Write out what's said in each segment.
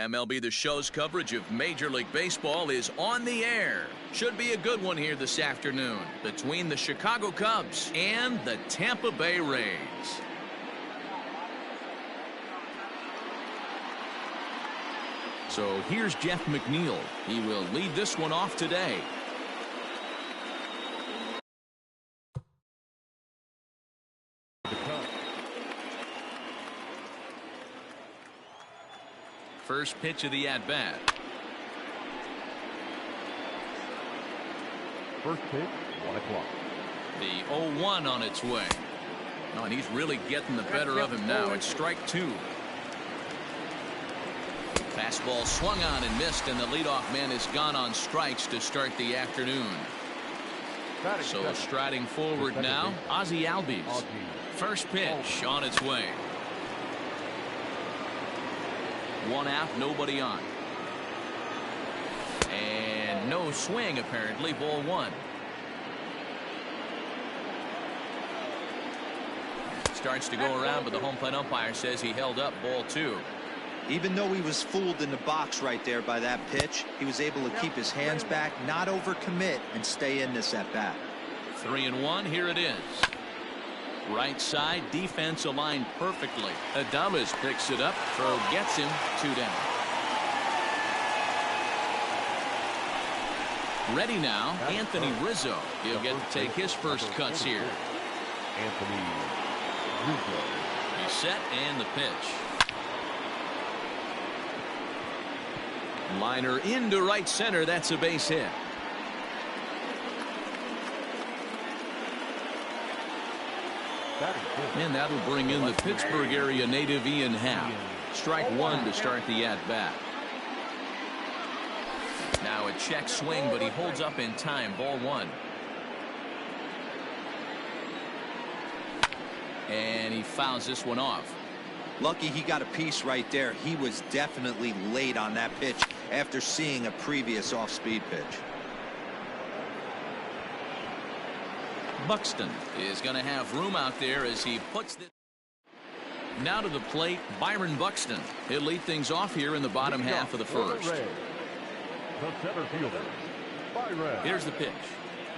MLB The Show's coverage of Major League Baseball is on the air. Should be a good one here this afternoon between the Chicago Cubs and the Tampa Bay Rays. So here's Jeff McNeil. He will lead this one off today. First pitch of the at-bat. First pitch, 1 o'clock. The 0-1 on its way. Oh, and he's really getting the better of him now. It's strike 2. Fastball swung on and missed, and the leadoff man is gone on strikes to start the afternoon. So striding forward now, Ozzie Albies. First pitch on its way. 1 out, nobody on. And no swing, apparently. Ball 1. Starts to go around, but the home plate umpire says he held up. Ball 2. Even though he was fooled in the box right there by that pitch, he was able to keep his hands back, not overcommit, and stay in this at bat. 3-1. Here it is. Right side, defense aligned perfectly. Adames picks it up. Throw gets him. 2 down. Ready now, Anthony Rizzo. He'll get to take his first cuts here. Anthony Rizzo. He's set, and the pitch. Liner into right center. That's a base hit. And that'll bring in the Pittsburgh area native Ian Happ. Strike 1 to start the at-bat. Now a check swing, but he holds up in time. Ball 1. And he fouls this one off. Lucky he got a piece right there. He was definitely late on that pitch after seeing a previous off-speed pitch. Buxton is going to have room out there as he puts this. Now to the plate, Byron Buxton. He'll lead things off here in the bottom half of the first. The center fielder, Byron. Here's the pitch.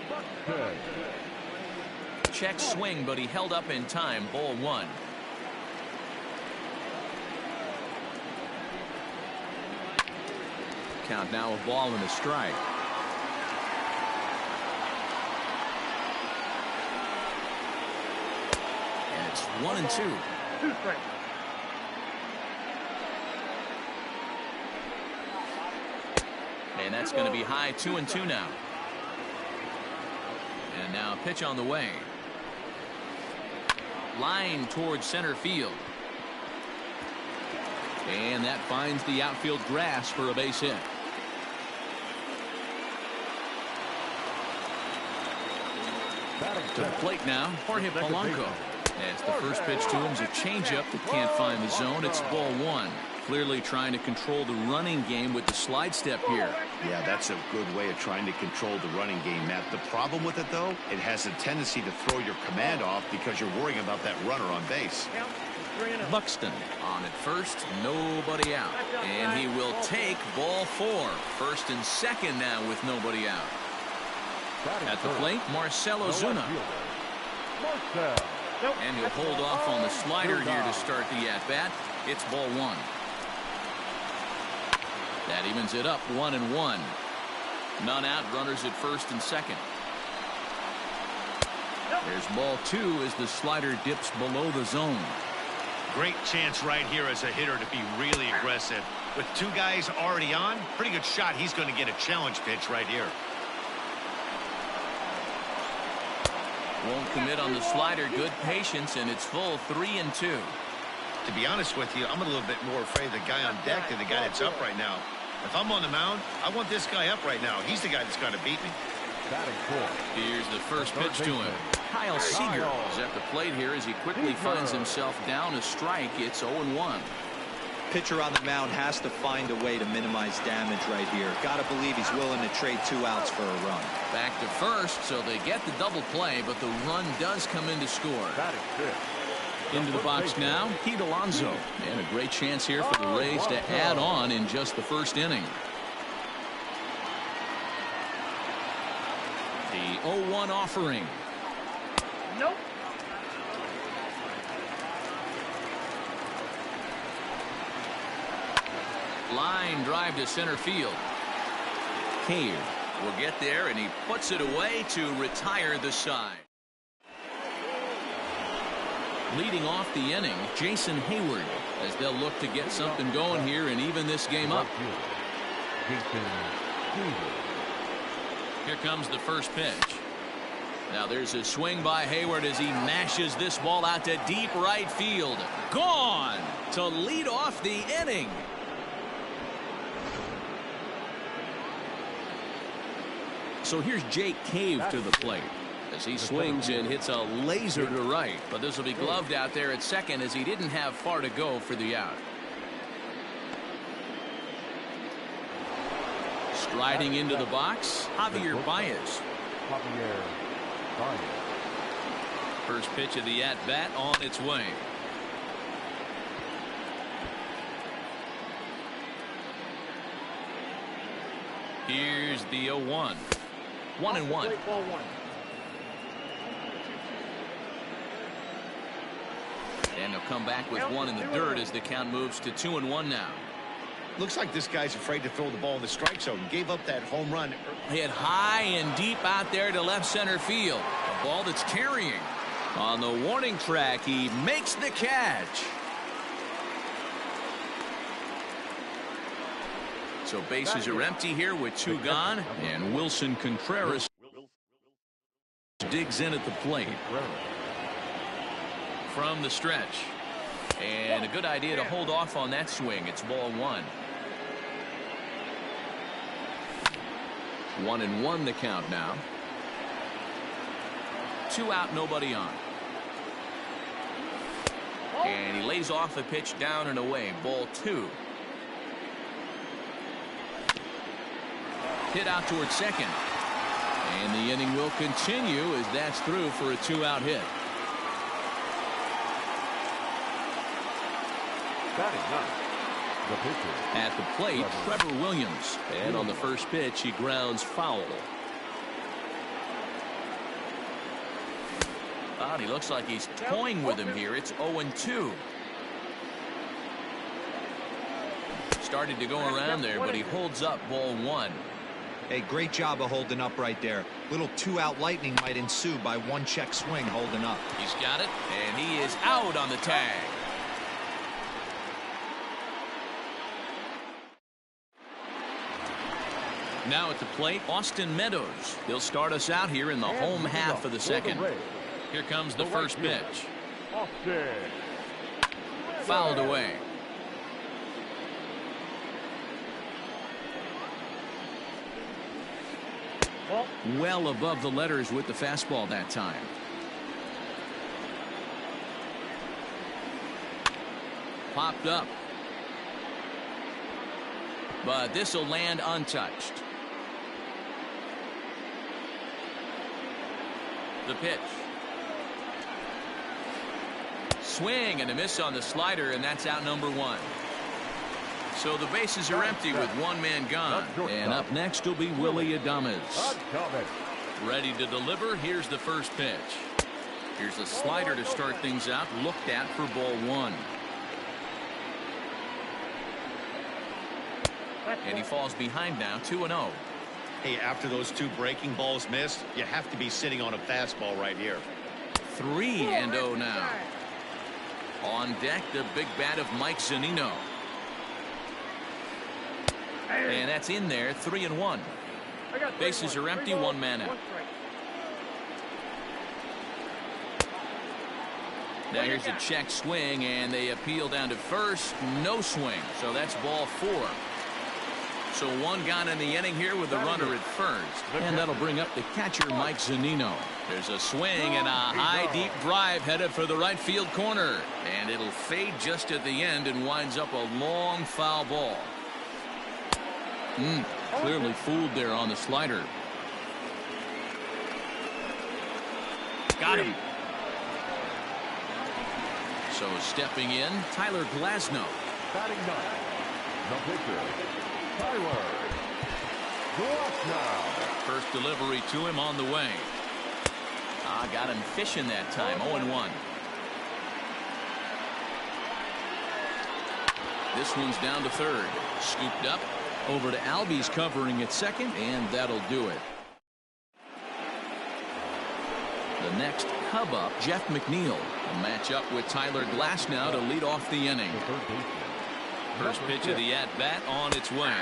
Buxton. Check swing, but he held up in time. Ball 1. Count now, a ball and a strike. And it's 1-2. 2 strikes. And that's going to be high. 2-2 now. And now a pitch on the way. Line towards center field. And that finds the outfield grass for a base hit. To the plate now, Jorge Polanco. As the first pitch to him is a changeup that can't find the zone. It's ball 1. Clearly trying to control the running game with the slide step here. Yeah, that's a good way of trying to control the running game, Matt. The problem with it, though, it has a tendency to throw your command off because you're worrying about that runner on base. Buxton on at first, nobody out. And he will take ball 4. First and second now with nobody out. At the plate, Marcell Ozuna. And he'll hold off on the slider here to start the at-bat. It's ball 1. That evens it up, 1-1. None out, runners at first and second. There's ball 2 as the slider dips below the zone. Great chance right here as a hitter to be really aggressive. With 2 guys already on, pretty good shot. He's going to get a challenge pitch right here. Won't commit on the slider. Good patience, and it's full. 3-2. To be honest with you, I'm a little bit more afraid of the guy on deck than the guy that's up right now. If I'm on the mound, I want this guy up right now. He's the guy that's got to beat me. Here's the first pitch to him. Kyle Seager is at the plate here as he quickly finds himself down a strike. It's 0-1. Pitcher on the mound has to find a way to minimize damage right here. Got to believe he's willing to trade 2 outs for a run. Back to first, so they get the double play, but the run does come in to score. Into the box now, Pete Alonso. And a great chance here for the Rays to add on in just the first inning. The 0-1 offering. Nope. Line drive to center field. Cave will get there, and he puts it away to retire the side. Leading off the inning, Jason Hayward, as they'll look to get something going here and even this game up. Here comes the first pitch. Now there's a swing by Hayward as he mashes this ball out to deep right field. Gone to lead off the inning. So here's Jake Cave to the plate as he swings and hits a laser to right. But this will be gloved out there at second as he didn't have far to go for the out. Striding into the box, Javier Baez. First pitch of the at-bat on its way. Here's the 0-1. 1-1. And they'll come back with one in the dirt as the count moves to 2-1 now. Looks like this guy's afraid to throw the ball in the strike zone. Gave up that home run. Hit high and deep out there to left center field. A ball that's carrying. On the warning track, he makes the catch. So bases are empty here with two gone, and Wilson Contreras digs in at the plate. From the stretch. And a good idea to hold off on that swing. It's ball one. 1-1 the count now. 2 out, nobody on. And he lays off a pitch down and away. Ball 2. Hit out towards second. And the inning will continue as that's through for a 2-out hit. At the plate, Trevor Williams. And on the first pitch, he grounds foul. Well, he looks like he's toying with him here. It's 0-2. Started to go around there, but he holds up ball 1. Hey, great job of holding up right there. Little 2-out lightning might ensue by one check swing holding up. He's got it, and he is out on the tag. Now at the plate, Austin Meadows. He'll start us out here in the home half of the second. Here comes the first pitch. Fouled away. Well above the letters with the fastball that time. Popped up. But this will land untouched. The pitch. Swing and a miss on the slider, and that's out number 1. So the bases are empty with one man gone. And up next will be Willie Adames. Ready to deliver. Here's the first pitch. Here's a slider to start things out. Looked at for ball 1. And he falls behind now, 2-0. Hey, after those 2 breaking balls missed, you have to be sitting on a fastball right here. 3-0 now. On deck, the big bat of Mike Zunino. And that's in there, 3-1. Bases are empty, one man out. Now here's a check swing, and they appeal down to first. No swing, so that's ball 4. So one gone in the inning here with the runner at first. And that'll bring up the catcher, Mike Zunino. There's a swing and a high deep drive headed for the right field corner. And it'll fade just at the end and winds up a long foul ball. Clearly fooled there on the slider. Got him. So stepping in, Tyler Glasnow. Batting ninth, the pitcher, Tyler Glasnow. First delivery to him on the way. Got him fishing that time. 0-1. This one's down to third. Scooped up. Over to Albies covering at second, and that'll do it. The next Cub up, Jeff McNeil, will match up with Tyler Glasnow to lead off the inning. First pitch of the at-bat on its way.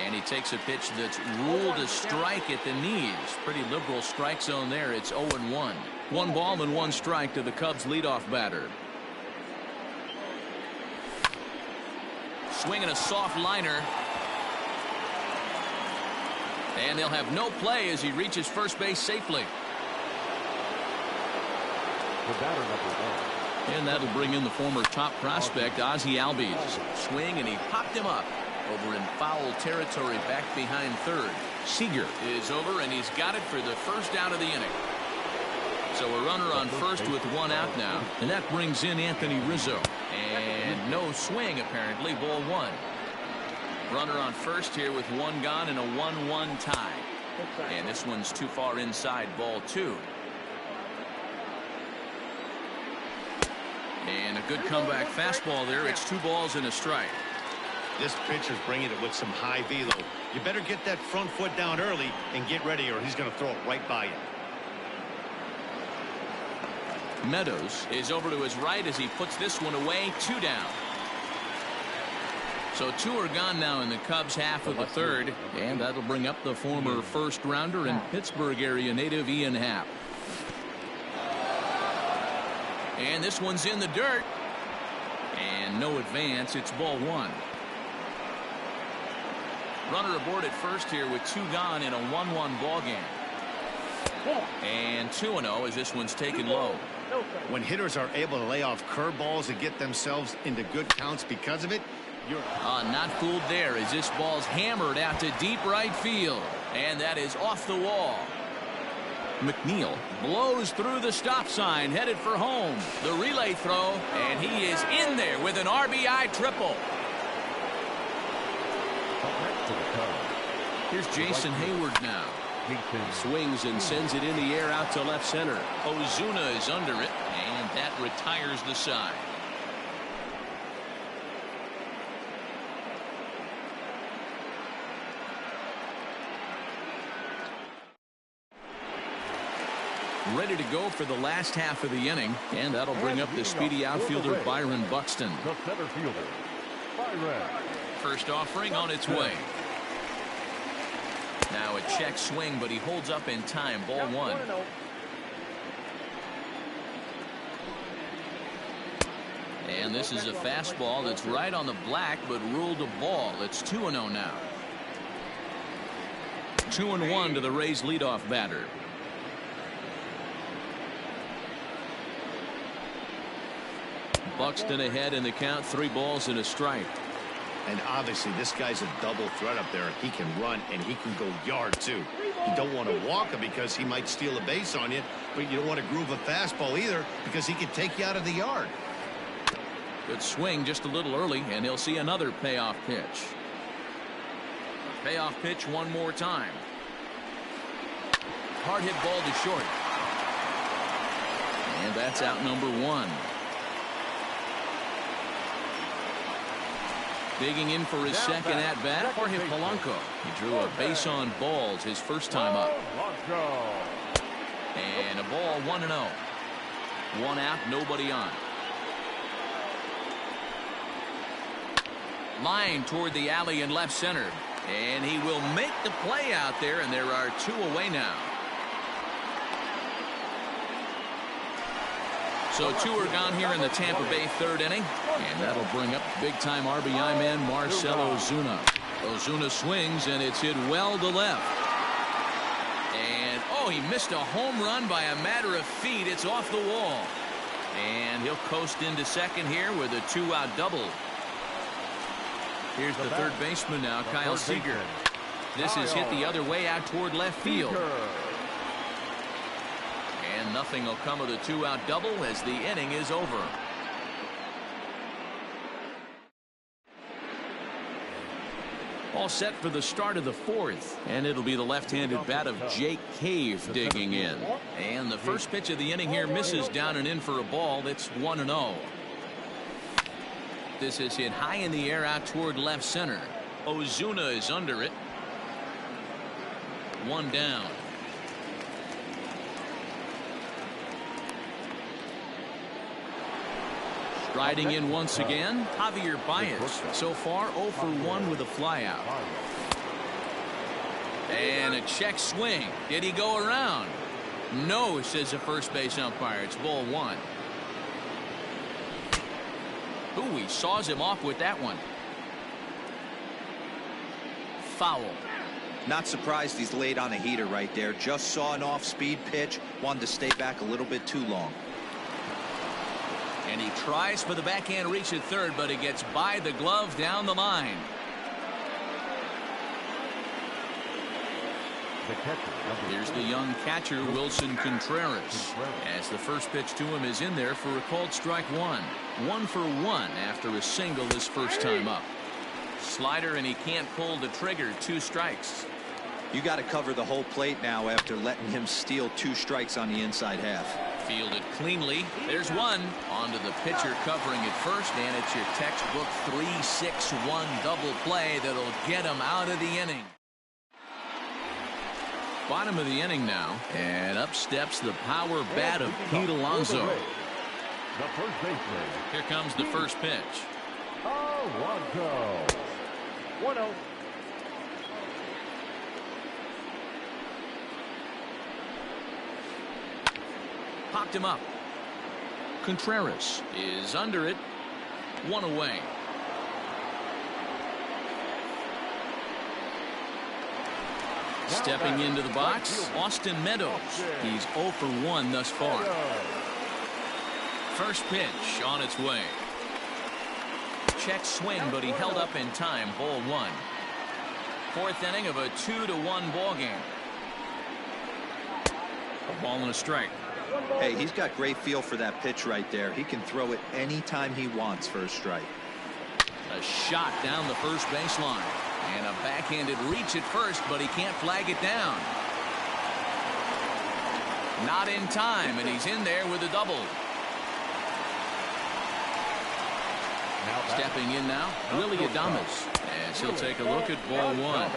And he takes a pitch that's ruled a strike at the knees. Pretty liberal strike zone there. It's 0-1. 1 ball and 1 strike to the Cubs leadoff batter. Swinging a soft liner. And they'll have no play as he reaches first base safely. The batter number 1. And that'll bring in the former top prospect, Ozzie Albies. Swing, and he popped him up over in foul territory back behind third. Seager is over, and he's got it for the first out of the inning. So a runner on first with 1 out now. And that brings in Anthony Rizzo. And no swing, apparently. Ball 1. Runner on first here with 1 gone and a 1-1 tie. And this one's too far inside. Ball 2. And a good comeback fastball there. It's 2 balls and a strike. This pitcher's bringing it with some high velo. You better get that front foot down early and get ready, or he's going to throw it right by you. Meadows is over to his right as he puts this one away. 2 down. So 2 are gone now in the Cubs half of the third, and that'll bring up the former first rounder and Pittsburgh area native Ian Happ. And this one's in the dirt, and no advance. It's ball 1. Runner aboard at first here with 2 gone in a 1-1 ball game. And 2-0 as this one's taken low. When hitters are able to lay off curveballs and get themselves into good counts because of it, you're not fooled there as this ball's hammered out to deep right field. And that is off the wall. McNeil blows through the stop sign, headed for home. The relay throw, and he is in there with an RBI triple. Here's Jason Hayward now. Swings and sends it in the air out to left center. Ozuna is under it, and that retires the side. Ready to go for the last half of the inning, and that'll bring up the speedy outfielder Byron Buxton. The center fielder, Byron. First offering on its way. Now a check swing, but he holds up in time. Ball 1. And this is a fastball that's right on the black, but ruled a ball. It's 2-0 now. 2-1 to the Rays leadoff batter. Buxton ahead in the count. 3 balls and a strike. And obviously this guy's a double threat up there. He can run and he can go yard too. You don't want to walk him because he might steal a base on you, but you don't want to groove a fastball either because he can take you out of the yard. Good swing just a little early, and he'll see another payoff pitch. Payoff pitch one more time. Hard hit ball to short. And that's out number 1. Digging in for his second at-bat, Jorge Polanco. He drew a base on balls his first time up. And a ball 1-0. 1 out, nobody on. Line toward the alley in left center. And he will make the play out there, and there are 2 away now. So 2 are gone here in the Tampa Bay third inning, and that'll bring up big-time RBI man Marcell Ozuna. Ozuna swings, and it's hit well to left. And, oh, he missed a home run by a matter of feet. It's off the wall. And he'll coast into second here with a 2-out double. Here's the third baseman now, Kyle Seager. This is hit the other way out toward left field. And nothing will come of the 2-out double as the inning is over. All set for the start of the fourth, and it'll be the left-handed bat of Jake Cave digging in. And the first pitch of the inning here misses down and in for a ball. It's 1-0. This is hit high in the air out toward left center. Ozuna is under it. One down. Striding in once again, Javier Baez. So far 0 for 1 with a flyout. And a check swing. Did he go around? No, says the first base umpire. It's ball 1. Ooh, he saws him off with that one. Foul. Not surprised he's laid on a heater right there. Just saw an off-speed pitch. Wanted to stay back a little bit too long. And he tries for the backhand reach at third, but he gets by the glove down the line. Here's the young catcher, Wilson Contreras, as the first pitch to him is in there for a called strike 1. 1 for 1 after a single his first time up. Slider, and he can't pull the trigger. 2 strikes. You got to cover the whole plate now after letting him steal 2 strikes on the inside half. Fielded cleanly. There's one. Onto the pitcher covering it first, and it's your textbook 3-6-1 double play that'll get him out of the inning. Bottom of the inning now, and up steps the power bat of Pete Alonso. The first baseman. Here comes the first pitch. Alonso. 1-0. Popped him up. Contreras is under it. 1 away. Stepping into the box, Austin Meadows. He's 0 for 1 thus far. First pitch on its way. Check swing, but he held up in time. Ball 1. Fourth inning of a 2-1 ball game. A ball and a strike. Hey, he's got great feel for that pitch right there. He can throw it anytime he wants for a strike. A shot down the first baseline. And a backhanded reach at first, but he can't flag it down. Not in time, and he's in there with a double. Stepping in now, Willie Adames, as he'll take a look at ball 1.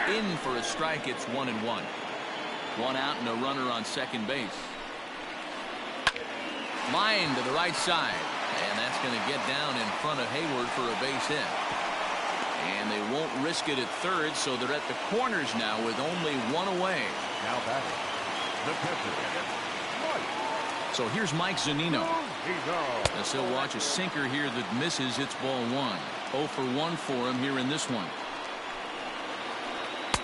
In for a strike. It's 1-1. 1 out and a runner on second base. Line to the right side, and that's going to get down in front of Hayward for a base hit. And they won't risk it at third, so they're at the corners now with only 1 away. Now batting, the pitcher. So here's Mike Zunino. As he'll watch a sinker here that misses. It's ball 1. 0 for 1 for him here in this one.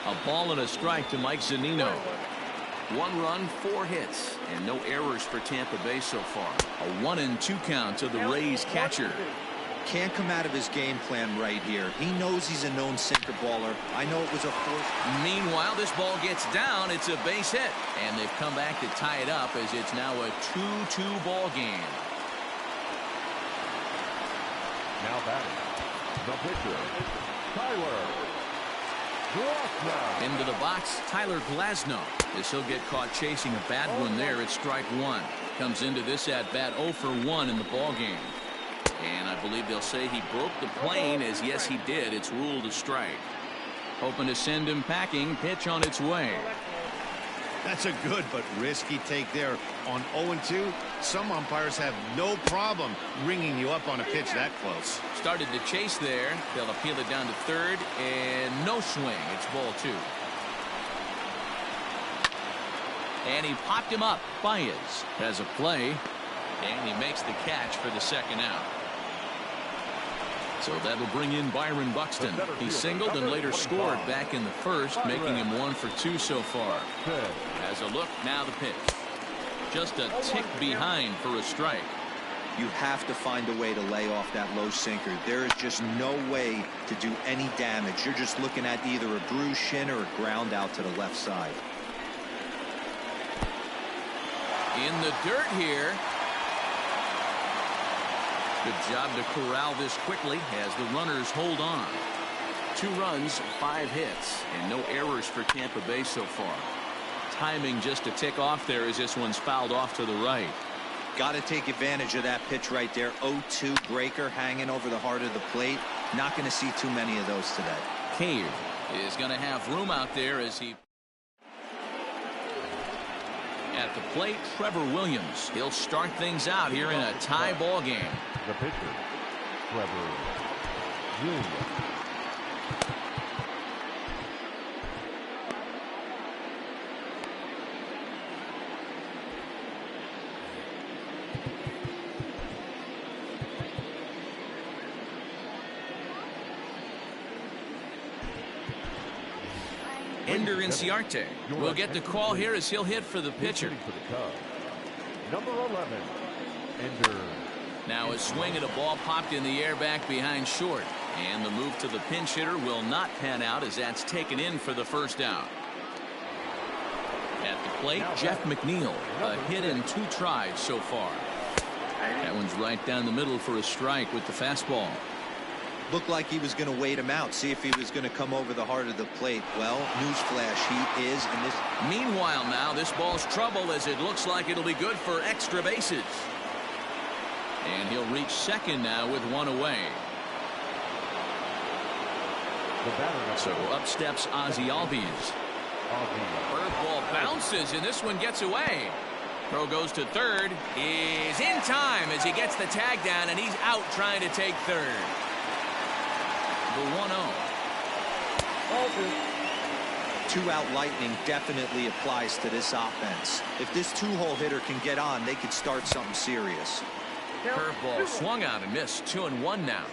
A ball and a strike to Mike Zunino. 1 run, 4 hits, and no errors for Tampa Bay so far. A 1-2 count to the Rays catcher. Can't come out of his game plan right here. He knows he's a known sinker baller. I know it was a force. Meanwhile, this ball gets down. It's a base hit, and they've come back to tie it up as it's now a 2-2 ball game. Now batting, the pitcher, Tyler. Into the box, Tyler Glasnow, as he'll get caught chasing a bad one there at strike 1. Comes into this at bat 0 for 1 in the ball game. And I believe they'll say he broke the plane, as yes he did. It's ruled a strike. Hoping to send him packing. Pitch on its way. That's a good but risky take there. On 0-2, some umpires have no problem ringing you up on a pitch that close. Started to chase there. They'll appeal it down to third, and no swing. It's ball 2. And he popped him up. Baez has a play, and he makes the catch for the second out. So that'll bring in Byron Buxton. He singled and later scored back in the first, making him 1 for 2 so far. As a look, now the pitch. Just a tick behind for a strike. You have to find a way to lay off that low sinker. There is just no way to do any damage. You're just looking at either a bruised shin or a ground out to the left side. In the dirt here. Good job to corral this quickly as the runners hold on. 2 runs, 5 hits, and no errors for Tampa Bay so far. Timing just to tick off there as this one's fouled off to the right. Got to take advantage of that pitch right there. 0-2 breaker hanging over the heart of the plate. Not going to see too many of those today. Cave is going to have room out there as he... At the plate, Trevor Williams. He'll start things out here in a tie ball game. The pitcher, Trevor Williams. Ender Inciarte will get the call here as he'll hit for the pitcher. Number 11, Ender. Now a swing at a ball popped in the air back behind short. And the move to the pinch hitter will not pan out as that's taken in for the first out. At the plate, Jeff McNeil. A hit in 2 tries so far. That one's right down the middle for a strike with the fastball. Looked like he was going to wait him out, see if he was going to come over the heart of the plate. Well, newsflash, he is. And this. Meanwhile, now this ball's trouble as it looks like it'll be good for extra bases. And he'll reach second now with 1 away. So up steps Ozzie Albies. Curveball bounces and this one gets away. Throw goes to third. Is in time as he gets the tag down and he's out trying to take third. The 1-0. 2-out lightning definitely applies to this offense. If this 2-hole hitter can get on, they could start something serious. Curveball swung out and missed. 2-1 now.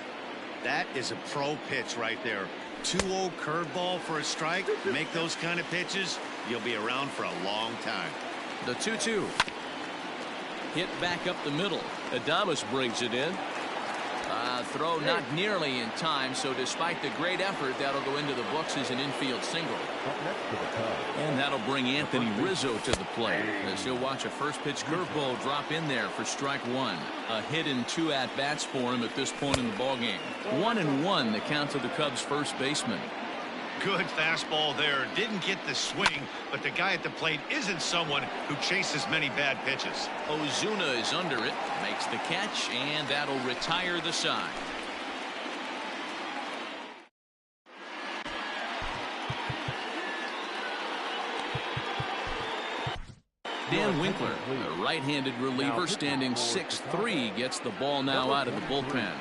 That is a pro pitch right there. 2-0 curveball for a strike. Make those kind of pitches, you'll be around for a long time. The 2-2. Hit back up the middle. Adames brings it in. Throw not nearly in time, so despite the great effort, that'll go into the books as an infield single. And that'll bring Anthony Rizzo to the plate as he'll watch a first pitch curveball drop in there for strike 1. A hit in 2 at-bats for him at this point in the ballgame. 1-1 the count to the Cubs first baseman. Good fastball there. Didn't get the swing, but the guy at the plate isn't someone who chases many bad pitches. Ozuna is under it, makes the catch, and that'll retire the side. Dan Winkler, a right-handed reliever standing 6'3", gets the ball now out of the bullpen.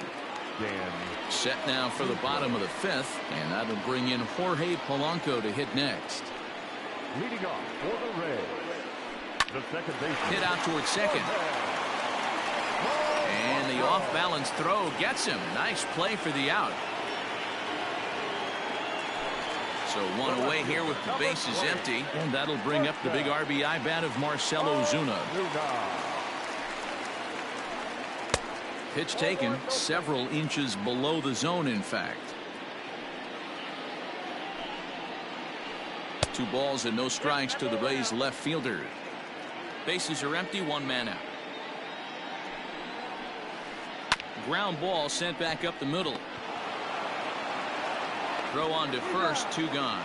Set now for the bottom of the 5th, and that'll bring in Jorge Polanco to hit next. Leading off for the Reds, the second baseman. Hit out towards second. And the off-balance throw gets him. Nice play for the out. So 1 away here with the bases empty, and that'll bring up the big RBI bat of Marcell Ozuna. Pitch taken several inches below the zone, in fact. 2 balls and no strikes to the Rays left fielder. Bases are empty, 1 man out. Ground ball sent back up the middle. Throw on to first, 2 gone.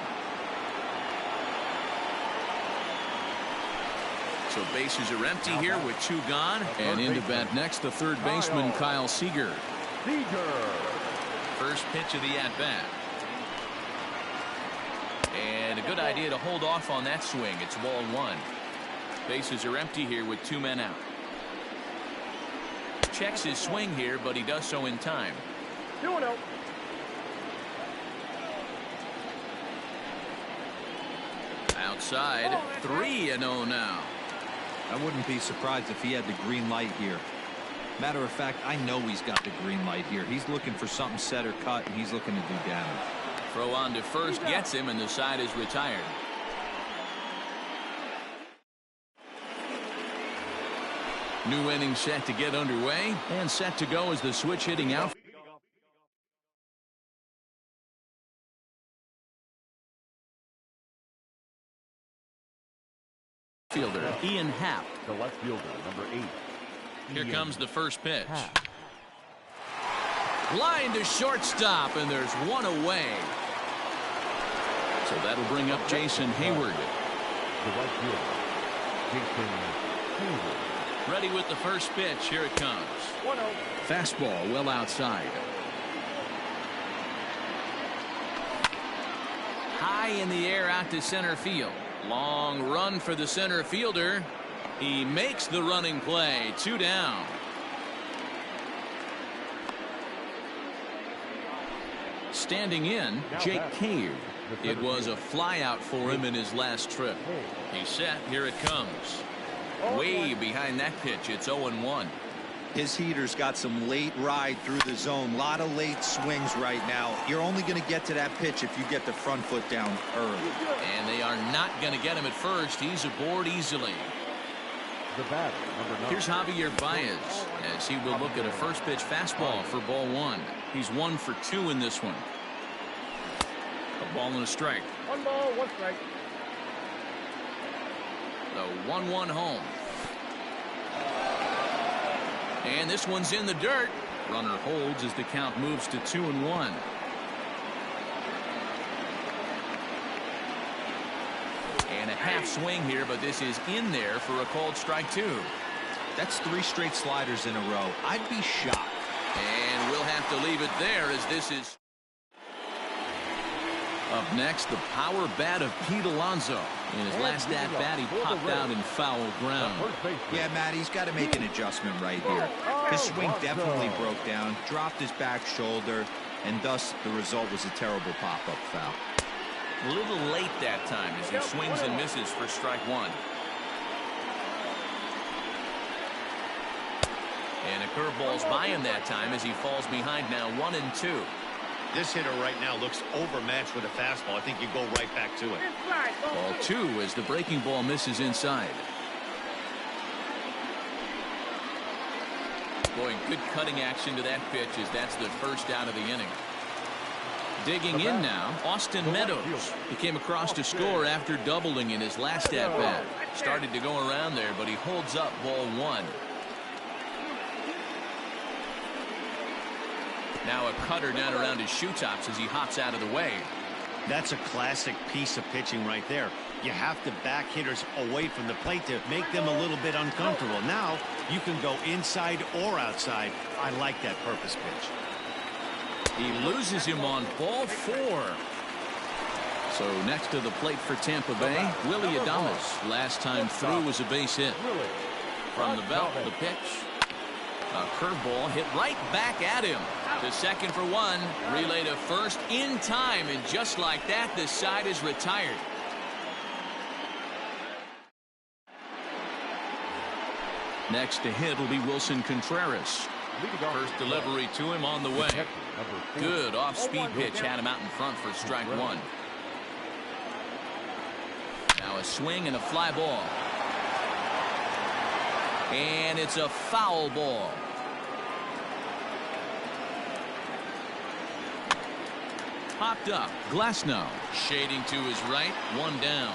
So bases are empty here with 2 gone, and into bat next the third baseman Kyle Seager. First pitch of the at-bat. And a good idea to hold off on that swing. It's ball 1. Bases are empty here with 2 men out. Checks his swing here, but he does so in time. 2-0. Outside, 3-0 now. I wouldn't be surprised if he had the green light here. Matter of fact, I know he's got the green light here. He's looking for something set or cut, and he's looking to do damage. Throw on to first gets him, and the side is retired. New inning set to get underway, and set to go as the switch hitting out. Fielder Ian Happ. The left fielder, number 8. Here comes the first pitch. Line to shortstop, and there's one away. So that'll bring up Jason Hayward. The right fielder, Jason Hayward. Ready with the first pitch. Here it comes. 1-0. Fastball well outside. High in the air out to center field. Long run for the center fielder. He makes the running play. 2 down. Standing in, Jake Cave. It was a flyout for him in his last trip. He's set. Here it comes. Way behind that pitch. It's 0-1. His heater's got some late ride through the zone. A lot of late swings right now. You're only going to get to that pitch if you get the front foot down early. And they are not going to get him at first. He's aboard easily. The batter, number 9. Here's Javier Baez as he will look at a first pitch fastball for ball 1. He's 1 for 2 in this one. A ball and a strike. 1 ball, 1 strike. The 1-1 home. And this one's in the dirt. Runner holds as the count moves to 2-1. And a half swing here, but this is in there for a called strike 2. That's 3 straight sliders in a row. I'd be shocked. And we'll have to leave it there as this is. Up next, the power bat of Pete Alonso. In his last at-bat, he popped out in foul ground. Yeah, Matt, he's got to make an adjustment right here. His swing definitely broke down, dropped his back shoulder, and thus the result was a terrible pop-up foul. A little late that time as he swings and misses for strike 1. And a curveball's by him that time as he falls behind now 1-2. This hitter right now looks overmatched with a fastball. I think you go right back to it. Ball 2 as the breaking ball misses inside. Boy, good cutting action to that pitch as that's the first out of the inning. Digging in now, Austin Meadows. He came across to score after doubling in his last at-bat. Started to go around there, but he holds up ball 1. Now a cutter down around his shoe tops as he hops out of the way. That's a classic piece of pitching right there. You have to back hitters away from the plate to make them a little bit uncomfortable. Now you can go inside or outside. I like that purpose pitch. He loses him on ball 4. So next to the plate for Tampa Bay, Willie Adames. Last time through was a base hit. From the belt, the pitch. A curveball hit right back at him. To second for 1. Relay to first in time. And just like that, the side is retired. Next to hit will be Wilson Contreras. First delivery to him on the way. Good off-speed pitch had him out in front for strike 1. Now a swing and a fly ball. And it's a foul ball. Popped up. Glasnow shading to his right. 1 down.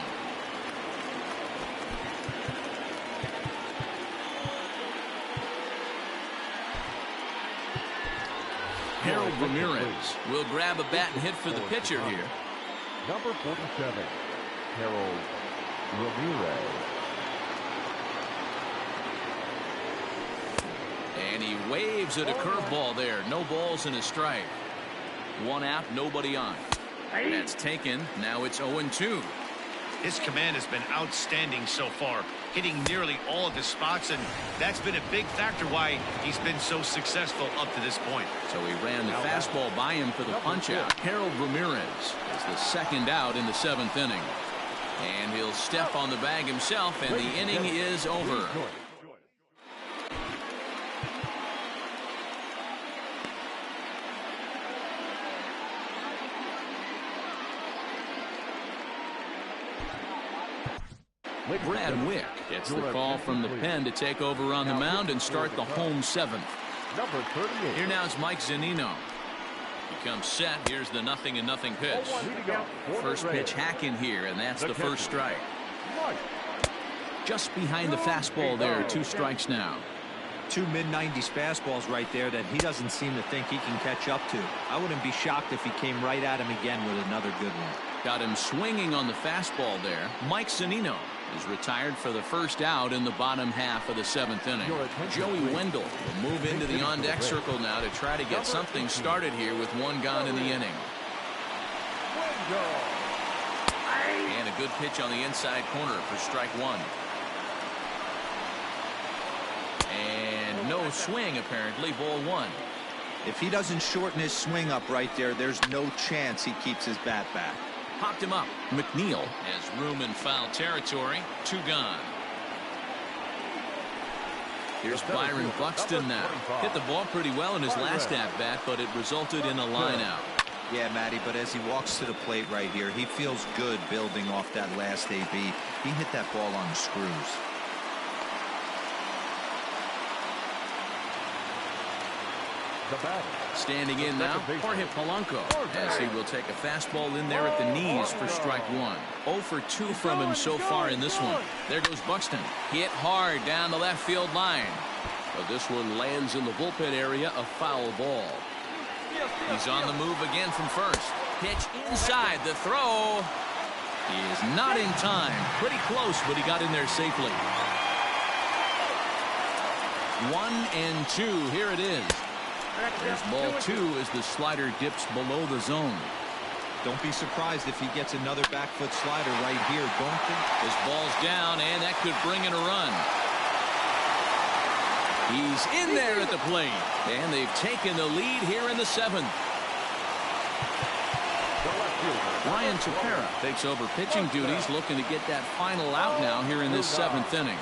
Harold Ramirez will grab a bat and hit for the pitcher here. Number 47, Harold Ramirez. And he waves at a curveball there. No balls and a strike. 1 out, nobody on. That's taken. Now it's 0-2. His command has been outstanding so far, hitting nearly all of his spots, and that's been a big factor why he's been so successful up to this point. So he ran the fastball by him for the punch-out. Harold Ramirez is the second out in the 7th inning. And he'll step on the bag himself, and the inning is over. Brad Wick gets the call from the pen to take over on the mound and start the home 7th. Number 38. Here now is Mike Zunino. He comes set. Here's the 0-0 pitch. First pitch hack in here, and that's the first strike. Just behind the fastball there. 2 strikes now. two mid-90s fastballs right there that he doesn't seem to think he can catch up to. I wouldn't be shocked if he came right at him again with another good one. Got him swinging on the fastball there. Mike Zunino is retired for the first out in the bottom half of the 7th inning. Joey Wendell will move into the on-deck circle now to try to get something started here with one gone in the inning. And a good pitch on the inside corner for strike one. And no swing, apparently. Ball one. If he doesn't shorten his swing up right there, there's no chance he keeps his bat back. Popped him up. McNeil has room in foul territory. Two gone. Here's Byron Buxton now. Hit the ball pretty well in his last at-bat, but it resulted in a line out. Yeah, Matty, but as he walks to the plate right here, he feels good building off that last AB. He hit that ball on the screws. Standing in now, Jorge Polanco, as he will take a fastball in there at the knees for strike one. 0 for 2 from him so far in this one. There goes Buxton. Hit hard down the left field line. But this one lands in the bullpen area, a foul ball. He's on the move again from first. Pitch inside. The throw is not in time. Pretty close, but he got in there safely. 1-2. Here it is. There's ball 2 as the slider dips below the zone. Don't be surprised if he gets another back foot slider right here, don't you? His ball's down, and that could bring in a run. He's in there at the plate, and they've taken the lead here in the 7th. Ryan Tepera takes over pitching duties, looking to get that final out now here in this 7th inning.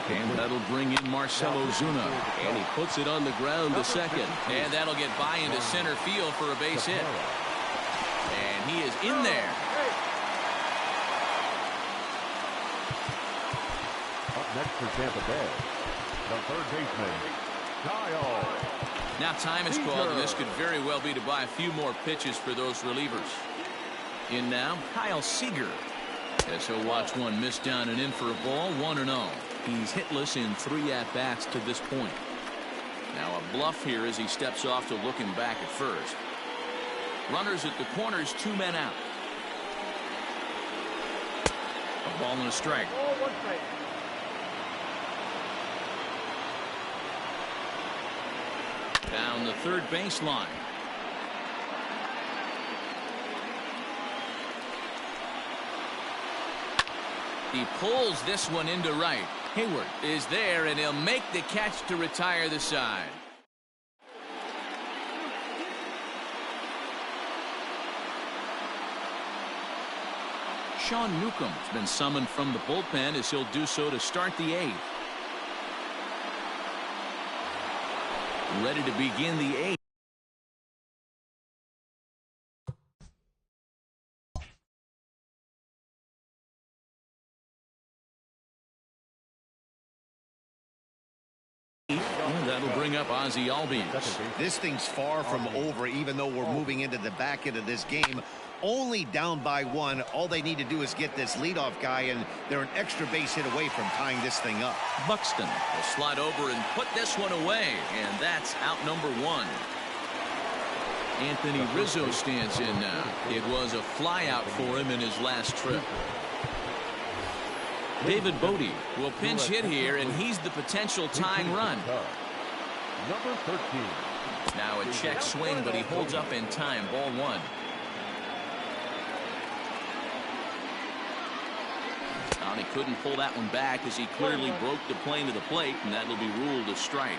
And that'll bring in Marcell Ozuna, and he puts it on the ground to second, and that'll get by into center field for a base hit. And he is in there. Up next for Tampa Bay, the third baseman, Kyle. Now time is called, and this could very well be to buy a few more pitches for those relievers. In now, Kyle Seager. As he'll watch one miss down and in for a ball. 1-0. He's hitless in 3 at-bats to this point. Now a bluff here as he steps off to looking back at first. Runners at the corners, 2 men out. A ball and a strike. Down the third baseline. He pulls this one into right. Hayward is there, and he'll make the catch to retire the side. Sean Newcomb's been summoned from the bullpen as he'll do so to start the 8th. Ready to begin the 8th. That'll bring up Ozzie Albies. This thing's far from over, even though we're moving into the back end of this game. Only down by 1. All they need to do is get this leadoff guy, and they're an extra base hit away from tying this thing up. Buxton will slide over and put this one away, and that's out number 1. Anthony Rizzo stands in now. It was a fly out for him in his last trip. David Bodie will pinch hit here, and he's the potential tying run. Number 13. Now a check swing, but he holds up in time. Ball 1. Well, he couldn't pull that one back as he clearly broke the plane to the plate, and that will be ruled a strike.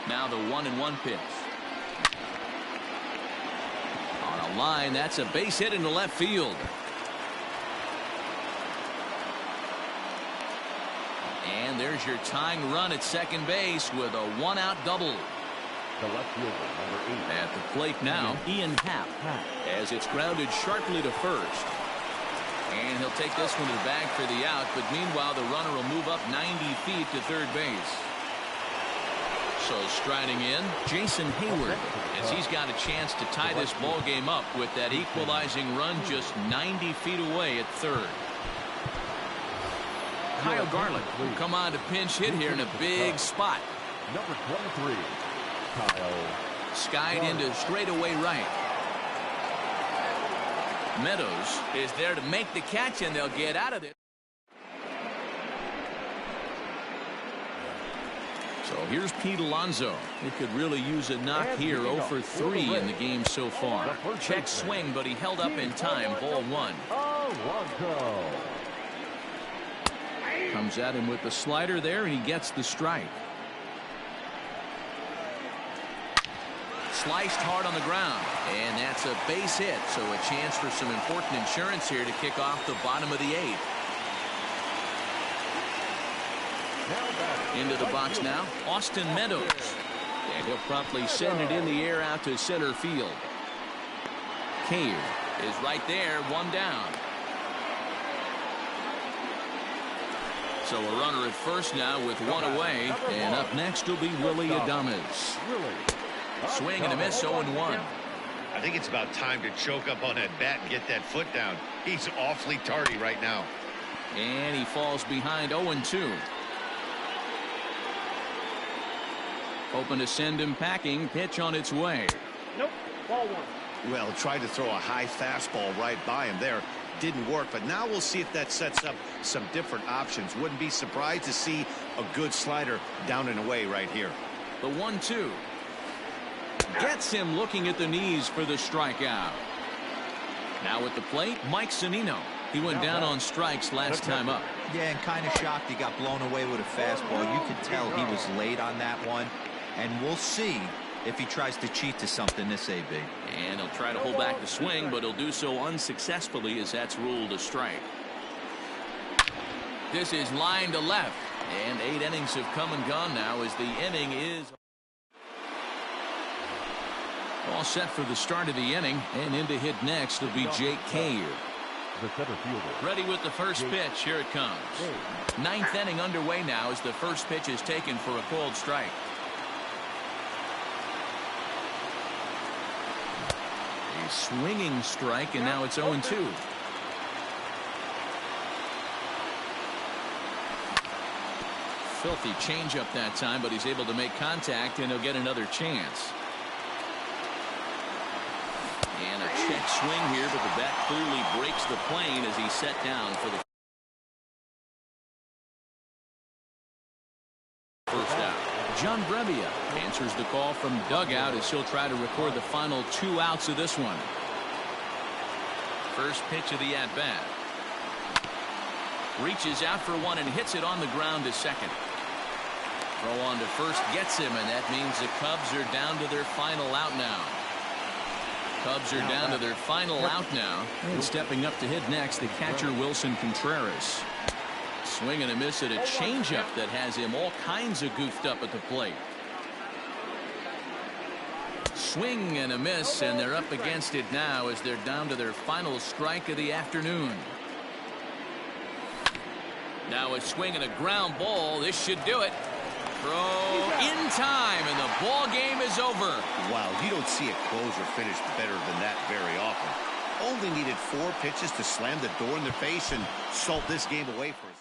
Now the 1-1 pitch. On a line, that's a base hit into left field. And there's your tying run at second base with a 1-out double. The left fielder, number 8. At the plate now, Ian Happ, as it's grounded sharply to first. And he'll take this one to the bag for the out, but meanwhile the runner will move up 90 feet to third base. So striding in, Jason Hayward, as he's got a chance to tie this ball game up with that equalizing run just 90 feet away at third. Kyle Garland will come on to pinch hit here in a big spot. Number 23, Kyle. Skied into straightaway right. Meadows is there to make the catch, and they'll get out of it. So here's Pete Alonso. He could really use a knock here. 0 for 3 in the game so far. Check swing, but he held up in time. Ball 1. Comes at him with the slider there, and he gets the strike. Sliced hard on the ground, and that's a base hit. So a chance for some important insurance here to kick off the bottom of the 8th. Into the box now, Austin Meadows. And he'll promptly send it in the air out to center field. Cave is right there, 1 down. So a runner at first now with 1 away. And up next will be Willy Adames. Swing and a miss, 0-1. I think it's about time to choke up on that bat and get that foot down. He's awfully tardy right now. And he falls behind, 0-2. Hoping to send him packing. Pitch on its way. Nope. Ball 1. Well, tried to throw a high fastball right by him there. Didn't work, but now we'll see if that sets up some different options. Wouldn't be surprised to see a good slider down and away right here. The 1-2. Gets him looking at the knees for the strikeout. Now at the plate, Mike Zunino. He went down on strikes last time up. Yeah, and kind of shocked he got blown away with a fastball. You could tell he was late on that one. And we'll see if he tries to cheat to something this AB. And he'll try to hold back the swing, but he'll do so unsuccessfully as that's ruled a strike. This is line to left. And 8 innings have come and gone now as the inning is all set for the start of the inning. And in to hit next will be Jake Cave. The center fielder. Ready with the first pitch. Here it comes. 9th inning underway now as the first pitch is taken for a called strike. A swinging strike, and now it's 0-2. Filthy changeup that time, but he's able to make contact, and he'll get another chance. And a check swing here, but the bat clearly breaks the plane as he's set down for the first out. John Brebbia answers the call from dugout as he'll try to record the final 2 outs of this one. First pitch of the at-bat. Reaches out for 1 and hits it on the ground to second. Throw on to first gets him, and that means the Cubs are down to their final out now. Cubs are down to their final out now. And stepping up to hit next, the catcher Wilson Contreras. Swing and a miss at a changeup that has him all kinds of goofed up at the plate. Swing and a miss, and they're up against it now as they're down to their final strike of the afternoon. Now a swing and a ground ball. This should do it. Throw in time, and the ball game is over. Wow, you don't see a closer finish better than that very often. Only needed 4 pitches to slam the door in their face and salt this game away for us.